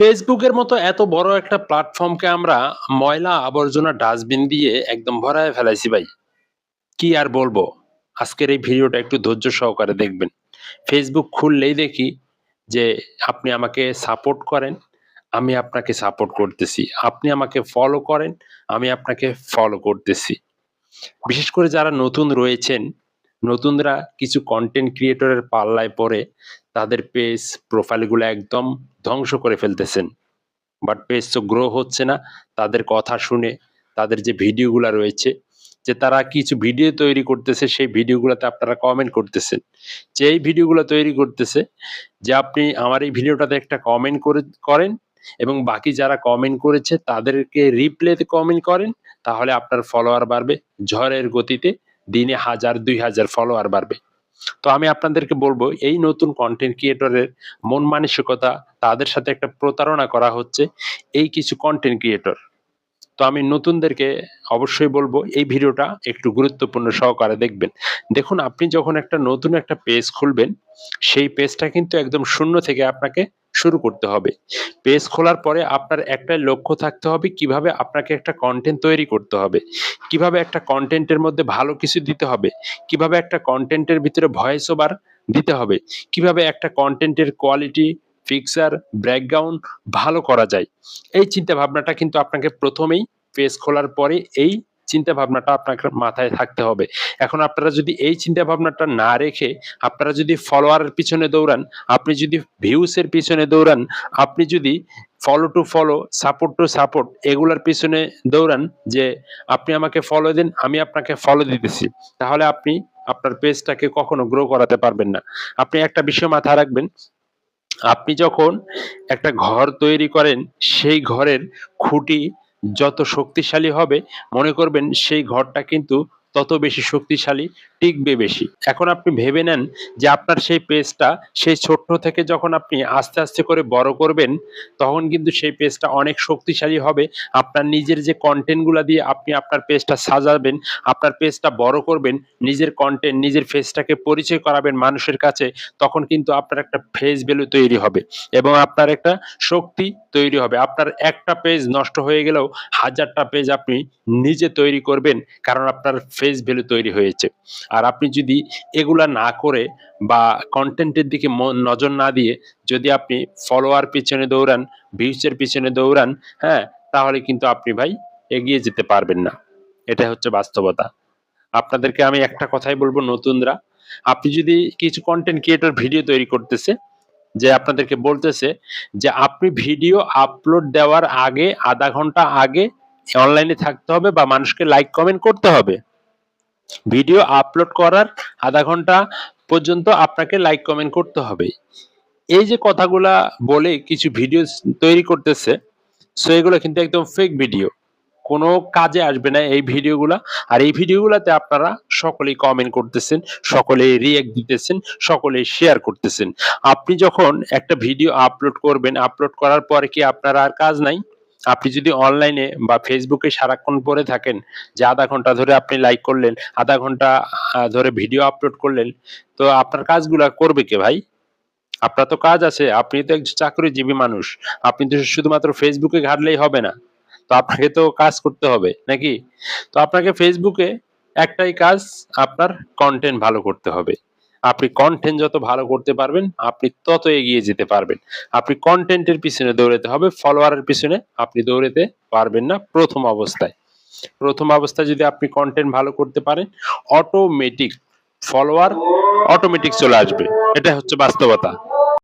ফেসবুকের মতো এত বড় একটা প্ল্যাটফর্মকে আমরা ময়লা আবর্জনা ডাস্টবিন দিয়ে একদম ভরায় ফেলাইছি ভাই। কি আর বলবো? আজকের এই ভিডিওটা একটু ধৈর্য সহকারে দেখবেন। ফেসবুক খুললেই দেখি যে আপনি আমাকে সাপোর্ট করেন, আমি আপনাকে সাপোর্ট করতেছি। আপনি আমাকে ফলো করেন, আমি আপনাকে ফলো করতেছি। বিশেষ করে যারা নতুন রয়েছেন, নতুনরা কিছু কনটেন্ট ক্রিয়েটরের পাল্লায় পড়ে তাদের পেজ, প্রোফাইলগুলো একদম ধ্বংস করে ফেলতেছেন। বাট পেজ তো গ্রো হচ্ছে না। তাদের কথা শুনে তাদের যে ভিডিওগুলা রয়েছে, যে তারা কিছু ভিডিও তৈরি করতেছে, সেই ভিডিওগুলাতে আপনারা কমেন্ট করতেছেন। যে এই ভিডিওগুলো তৈরি করতেছে, যে আপনি আমার এই ভিডিওটাতে একটা কমেন্ট করেন এবং বাকি যারা কমেন্ট করেছে তাদেরকে রিপ্লাইতে কমেন্ট করেন, তাহলে আপনার ফলোয়ার বাড়বে ঝড়ের গতিতে। দিনে 1000 2000 ফলোয়ার বাড়বে। তো আমি আপনাদেরকে বলবো, এই নতুন কনটেন্ট ক্রিয়েটরের মন মানসিকতা, তাদের সাথে একটা প্রতারণা করা হচ্ছে এই কিছু কনটেন্ট ক্রিয়েটর। তো আমি নতুনদেরকে অবশ্যই বলবো এই ভিডিওটা একটু গুরুত্বপূর্ণ সহকারে দেখবেন। দেখুন, আপনি যখন একটা নতুন একটা পেজ খুলবেন, সেই পেজটা কিন্তু একদম শূন্য থেকে আপনাকে শুরু করতে হবে। পেজ খোলার পরে আপনার একটাই লক্ষ্য থাকতে হবে, কিভাবে আপনাকে একটা কনটেন্ট তৈরি করতে হবে, কিভাবে একটা কনটেন্টের মধ্যে ভালো কিছু দিতে হবে, কিভাবে একটা কনটেন্টের ভিতরে ভয়েস ওভার দিতে হবে, কিভাবে একটা কনটেন্টের কোয়ালিটি, পিকচার, ব্যাকগ্রাউন্ড ভালো করা যায়। এই চিন্তা ভাবনাটা কিন্তু আপনাকে প্রথমেই পেজ খোলার পরে এই চিন্তা ভাবনাটা আপনাকে মাথায় থাকতে হবে। এখন আপনারা যদি এই চিন্তা ভাবনাটা না রেখে আপনারা যদি ফলোয়ারের পিছনে দৌড়ান, আপনি যদি ভিউস এর পিছনে দৌড়ান, আপনি যদি follow to follow, support to support এগুলার পিছনে দৌড়ান, যে আপনি আমাকে ফলো দেন, আমি আপনাকে ফলো দিতেছি, তাহলে আপনি আপনার পেজটাকে কখনো গ্রো করাতে পারবেন না। আপনি একটা বিষয় মাথায় রাখবেন, আপনি যখন একটা ঘর তৈরি করেন, সেই ঘরের খুঁটি যত শক্তিশালী হবে, মনে করবেন সেই ঘরটা কিন্তু তত বেশি শক্তিশালী, টিকবে বেশি। এখন আপনি ভেবে নেন যে আপনার সেই পেজটা, সেই ছোট্ট থেকে যখন আপনি আস্তে আস্তে করে বড় করবেন, তখন কিন্তু সেই পেজটা অনেক শক্তিশালী হবে। আপনার নিজের যে কন্টেন্টগুলা দিয়ে আপনি আপনার পেজটা সাজাবেন, আপনার পেজটা বড় করবেন, নিজের কন্টেন্ট, নিজের ফেসটাকে পরিচয় করাবেন মানুষের কাছে, তখন কিন্তু আপনার একটা ফেস ভ্যালু তৈরি হবে এবং আপনার একটা শক্তি তৈরি হবে। আপনার একটা পেজ নষ্ট হয়ে গেলেও 1000টা পেজ আপনি নিজে তৈরি করবেন, কারণ আপনার ফেস ভ্যালু তৈরি হয়েছে। আর আপনি যদি এগুলা না করে বা কন্টেন্টের দিকে নজর না দিয়ে যদি আপনি ফলোয়ার পিছনে দৌড়ান, ভিউসের পিছনে দৌড়ান, হ্যাঁ, তাহলে কিন্তু আপনি ভাই এগিয়ে যেতে পারবেন না। এটা হচ্ছে বাস্তবতা। আপনাদেরকে আমি একটা কথাই বলবো, নতুনরা, আপনি যদি কিছু কন্টেন্ট ক্রিয়েটর ভিডিও তৈরি করতেছে, যে আপনাদেরকে বলতেছে যে আপনি ভিডিও আপলোড দেওয়ার আগে ০.৫ ঘন্টা আগে অনলাইনে থাকতে হবে বা মানুষকে লাইক কমেন্ট করতে হবে। ভিডিও আপলোড করার ০.৫ ঘন্টা পর্যন্ত আপনাকে লাইক কমেন্ট করতে হবে। এই যে কথাগুলা বলে কিছু ভিডিও তৈরি করতেছে, সো এগুলো কিন্তু একদম ফেক ভিডিও। কোনো কাজে আসবে না এই ভিডিওগুলা। আর এই ভিডিওগুলাতে আপনারা সকলেই কমেন্ট করতেছেন, সকলেই রিঅ্যাক্ট দিতেছেন, সকলেই শেয়ার করতেছেন। আপনি যখন একটা ভিডিও আপলোড করবেন, আপলোড করার পরে কি আপনার আর কাজ নাই? আপনি যদি অনলাইনে বা ফেসবুকে সারাক্ষণ পড়ে থাকেন, যে ০.৫ ঘন্টা ধরে আপনি লাইক করলেন, ০.৫ ঘন্টা ধরে ভিডিও আপলোড করলেন, তো আপনার কাজগুলা করবে কে ভাই? আপনার তো কাজ আছে। আপনি তো একজন চাকরিজীবী মানুষ। আপনি তো শুধুমাত্র ফেসবুকে ঘাঁটলেই হবে না। তো আপনাকে তো কাজ করতে হবে, নাকি? তো আপনাকে ফেসবুকে একটাই কাজ, আপনার কনটেন্ট ভালো করতে হবে। আপনি কনটেন্ট যত ভালো করতে পারবেন, আপনি তত এগিয়ে যেতে পারবেন। আপনি কনটেন্টের পিছনে দৌড়াতে হবে, ফলোয়ারের পিছনে আপনি দৌড়াতে পারবেন না ১ম অবস্থায়। ১ম অবস্থায় যদি আপনি কনটেন্ট ভালো করতে পারেন, অটোমেটিক ফলোয়ার অটোমেটিক চলে আসবে। এটা হচ্ছে বাস্তবতা।